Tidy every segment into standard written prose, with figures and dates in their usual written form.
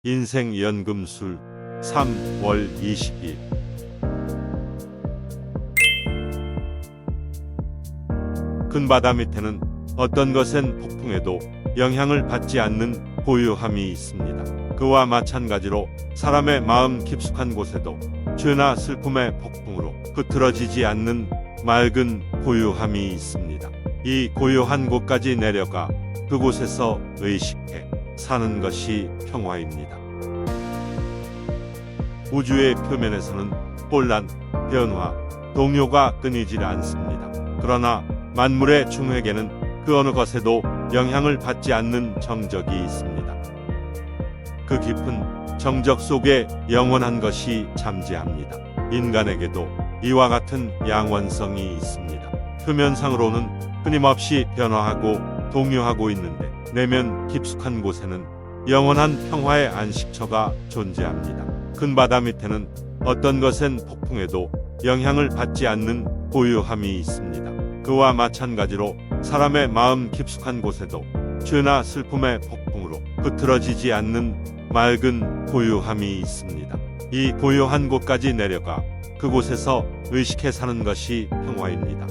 인생 연금술 3월 20일. 큰 바다 밑에는 어떤 것엔 폭풍에도 영향을 받지 않는 고요함이 있습니다. 그와 마찬가지로 사람의 마음 깊숙한 곳에도 죄나 슬픔의 폭풍으로 흐트러지지 않는 맑은 고요함이 있습니다. 이 고요한 곳까지 내려가 그곳에서 의식해 사는 것이 평화입니다. 우주의 표면에서는 혼란, 변화, 동요가 끊이질 않습니다. 그러나 만물의 중획에는 그 어느 것에도 영향을 받지 않는 정적이 있습니다. 그 깊은 정적 속에 영원한 것이 잠재합니다. 인간에게도 이와 같은 양원성이 있습니다. 표면상으로는 끊임없이 변화하고 동요하고 있는데 내면 깊숙한 곳에는 영원한 평화의 안식처가 존재합니다. 큰 바다 밑에는 어떤 것엔 폭풍에도 영향을 받지 않는 고요함이 있습니다. 그와 마찬가지로 사람의 마음 깊숙한 곳에도 죄나 슬픔의 폭풍으로 흐트러지지 않는 맑은 고요함이 있습니다. 이 고요한 곳까지 내려가 그곳에서 의식해 사는 것이 평화입니다.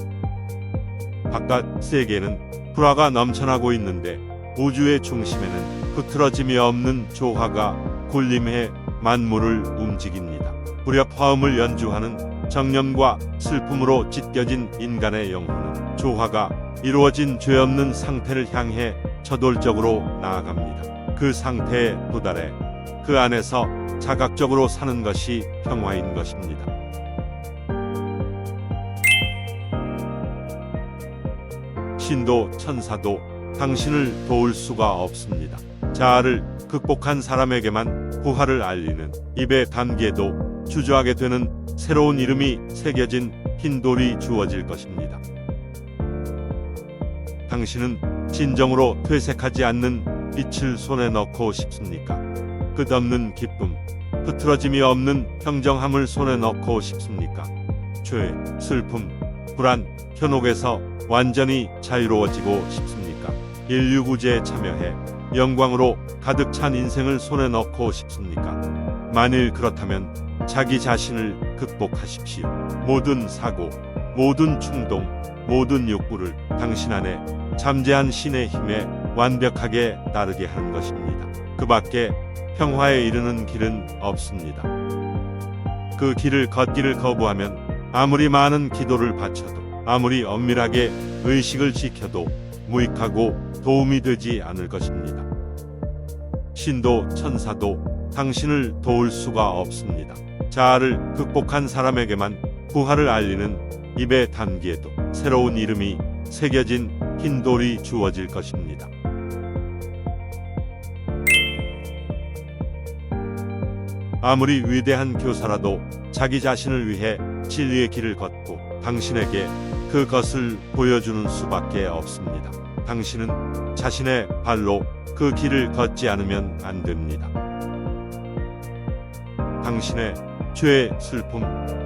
바깥 세계는 불화가 넘쳐나고 있는데 우주의 중심에는 흐트러짐이 없는 조화가 군림해 만물을 움직입니다. 불협화음을 연주하는 정념과 슬픔으로 찢겨진 인간의 영혼은 조화가 이루어진 죄 없는 상태를 향해 저돌적으로 나아갑니다. 그 상태에 도달해 그 안에서 자각적으로 사는 것이 평화인 것입니다. 신도 천사도 당신을 도울 수가 없습니다. 자아를 극복한 사람에게만 부활을 알리는 입에 담기에도 주저하게 되는 새로운 이름이 새겨진 흰 돌이 주어질 것입니다. 당신은 진정으로 퇴색하지 않는 빛을 손에 넣고 싶습니까? 끝없는 기쁨, 흐트러짐이 없는 평정함을 손에 넣고 싶습니까? 죄, 슬픔, 불안, 현혹에서 완전히 자유로워지고 싶습니까? 인류 구제에 참여해 영광으로 가득 찬 인생을 손에 넣고 싶습니까? 만일 그렇다면 자기 자신을 극복하십시오. 모든 사고, 모든 충동, 모든 욕구를 당신 안에 잠재한 신의 힘에 완벽하게 따르게 하는 것입니다. 그 밖에 평화에 이르는 길은 없습니다. 그 길을 걷기를 거부하면 아무리 많은 기도를 바쳐도 아무리 엄밀하게 의식을 지켜도 무익하고 도움이 되지 않을 것입니다. 신도 천사도 당신을 도울 수가 없습니다. 자아를 극복한 사람에게만 부활을 알리는 입에 담기에도 새로운 이름이 새겨진 흰 돌이 주어질 것입니다. 아무리 위대한 교사라도 자기 자신을 위해 진리의 길을 걷고 당신에게 그것을 보여주는 수밖에 없습니다. 당신은 자신의 발로 그 길을 걷지 않으면 안 됩니다. 당신의 죄, 슬픔,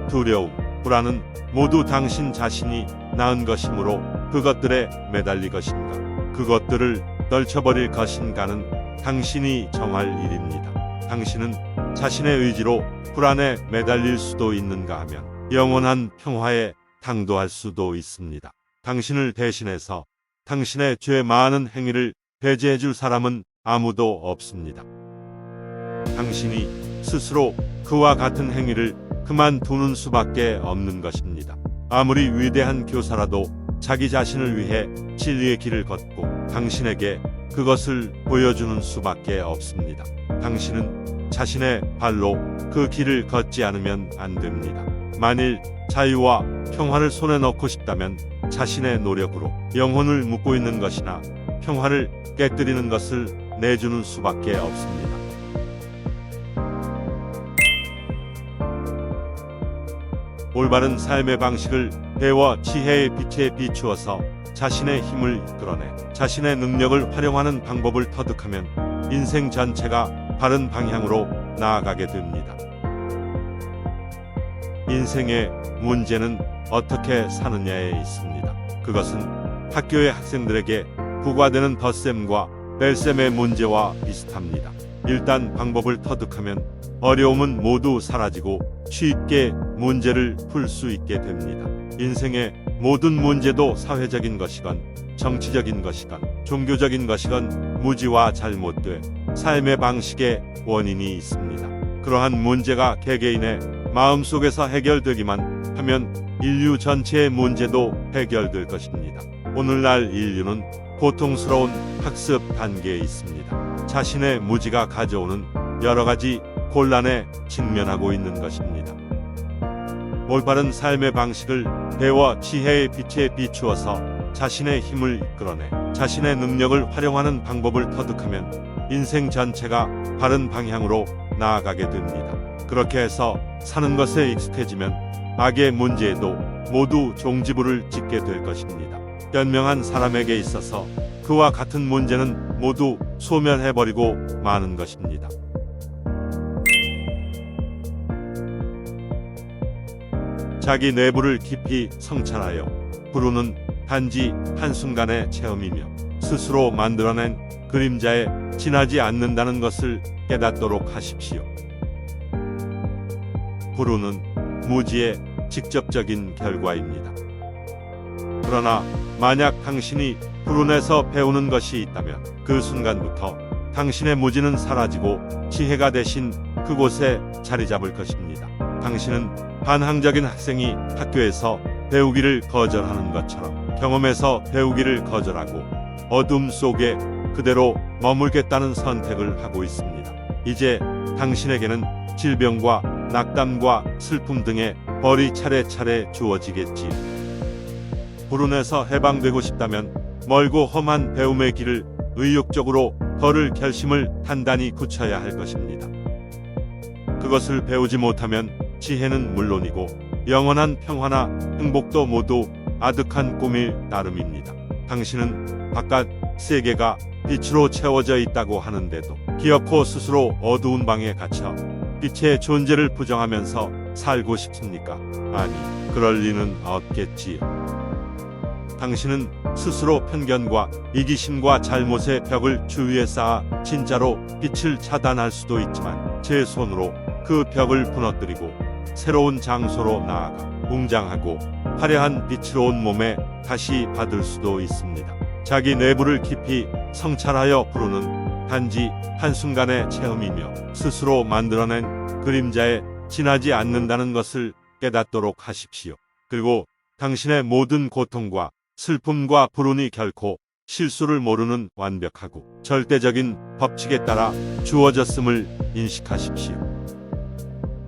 두려움, 불안은 모두 당신 자신이 낳은 것이므로 그것들에 매달릴 것인가, 그것들을 떨쳐버릴 것인가는 당신이 정할 일입니다. 당신은 자신의 의지로 불안에 매달릴 수도 있는가 하면 영원한 평화에 당도할 수도 있습니다. 당신을 대신해서 당신의 죄 많은 행위를 배제해 줄 사람은 아무도 없습니다. 당신이 스스로 그와 같은 행위를 그만두는 수밖에 없는 것입니다. 아무리 위대한 교사라도 자기 자신을 위해 진리의 길을 걷고 당신에게 그것을 보여주는 수밖에 없습니다. 당신은 자신의 발로 그 길을 걷지 않으면 안 됩니다. 만일 자유와 평화를 손에 넣고 싶다면 자신의 노력으로 영혼을 묶고 있는 것이나 평화를 깨뜨리는 것을 내주는 수밖에 없습니다. 올바른 삶의 방식을 배워 지혜의 빛에 비추어서 자신의 힘을 이끌어내 자신의 능력을 활용하는 방법을 터득하면 인생 전체가 바른 방향으로 나아가게 됩니다. 인생의 문제는 어떻게 사느냐에 있습니다. 그것은 학교의 학생들에게 부과되는 덧셈과 뺄셈의 문제와 비슷합니다. 일단 방법을 터득하면 어려움은 모두 사라지고 쉽게 문제를 풀 수 있게 됩니다. 인생의 모든 문제도 사회적인 것이건 정치적인 것이건 종교적인 것이건 무지와 잘못된 삶의 방식에 원인이 있습니다. 그러한 문제가 개개인의 마음속에서 해결되기만 하면 인류 전체의 문제도 해결될 것입니다. 오늘날 인류는 고통스러운 학습 단계에 있습니다. 자신의 무지가 가져오는 여러 가지 곤란에 직면하고 있는 것입니다. 올바른 삶의 방식을 배워 지혜의 빛에 비추어서 자신의 힘을 이끌어내 자신의 능력을 활용하는 방법을 터득하면 인생 전체가 바른 방향으로 나아가게 됩니다. 그렇게 해서 사는 것에 익숙해지면 악의 문제에도 모두 종지부를 찍게 될 것입니다. 현명한 사람에게 있어서 그와 같은 문제는 모두 소멸해버리고 마는 것입니다. 자기 내부를 깊이 성찰하여 부르는 단지 한순간의 체험이며 스스로 만들어낸 그림자에 지나지 않는다는 것을 깨닫도록 하십시오. 부르는 무지의 직접적인 결과입니다. 그러나 만약 당신이 불운에서 배우는 것이 있다면 그 순간부터 당신의 무지는 사라지고 지혜가 대신 그곳에 자리 잡을 것입니다. 당신은 반항적인 학생이 학교에서 배우기를 거절하는 것처럼 경험에서 배우기를 거절하고 어둠 속에 그대로 머물겠다는 선택을 하고 있습니다. 이제 당신에게는 질병과 낙담과 슬픔 등의 벌이 차례차례 주어지겠지요. 불운에서 해방되고 싶다면 멀고 험한 배움의 길을 의욕적으로 걸을 결심을 단단히 굳혀야 할 것입니다. 그것을 배우지 못하면 지혜는 물론이고 영원한 평화나 행복도 모두 아득한 꿈일 나름입니다. 당신은 바깥 세계가 빛으로 채워져 있다고 하는데도 기어코 스스로 어두운 방에 갇혀 빛의 존재를 부정하면서 살고 싶습니까? 아니, 그럴 리는 없겠지요. 당신은 스스로 편견과 이기심과 잘못의 벽을 주위에 쌓아 진짜로 빛을 차단할 수도 있지만 제 손으로 그 벽을 부너뜨리고 새로운 장소로 나아가 웅장하고 화려한 빛으로 온 몸에 다시 받을 수도 있습니다. 자기 내부를 깊이 성찰하여 부르는 단지 한순간의 체험이며 스스로 만들어낸 그림자에 지나지 않는다는 것을 깨닫도록 하십시오. 그리고 당신의 모든 고통과 슬픔과 불운이 결코 실수를 모르는 완벽하고 절대적인 법칙에 따라 주어졌음을 인식하십시오.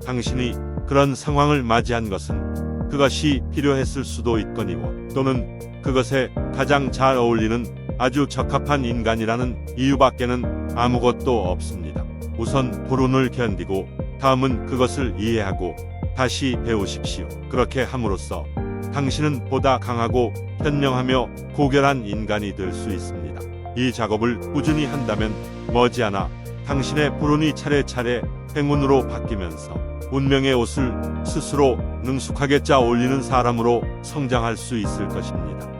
당신이 그런 상황을 맞이한 것은 그것이 필요했을 수도 있거니와 또는 그것에 가장 잘 어울리는 아주 적합한 인간이라는 이유밖에는 아무것도 없습니다. 우선 불운을 견디고 다음은 그것을 이해하고 다시 배우십시오. 그렇게 함으로써 당신은 보다 강하고 현명하며 고결한 인간이 될 수 있습니다. 이 작업을 꾸준히 한다면 머지않아 당신의 불운이 차례차례 행운으로 바뀌면서 운명의 옷을 스스로 능숙하게 짜 올리는 사람으로 성장할 수 있을 것입니다.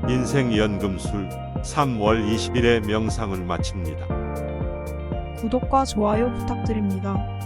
인생 연금술 3월 20일에 명상을 마칩니다. 구독과 좋아요 부탁드립니다.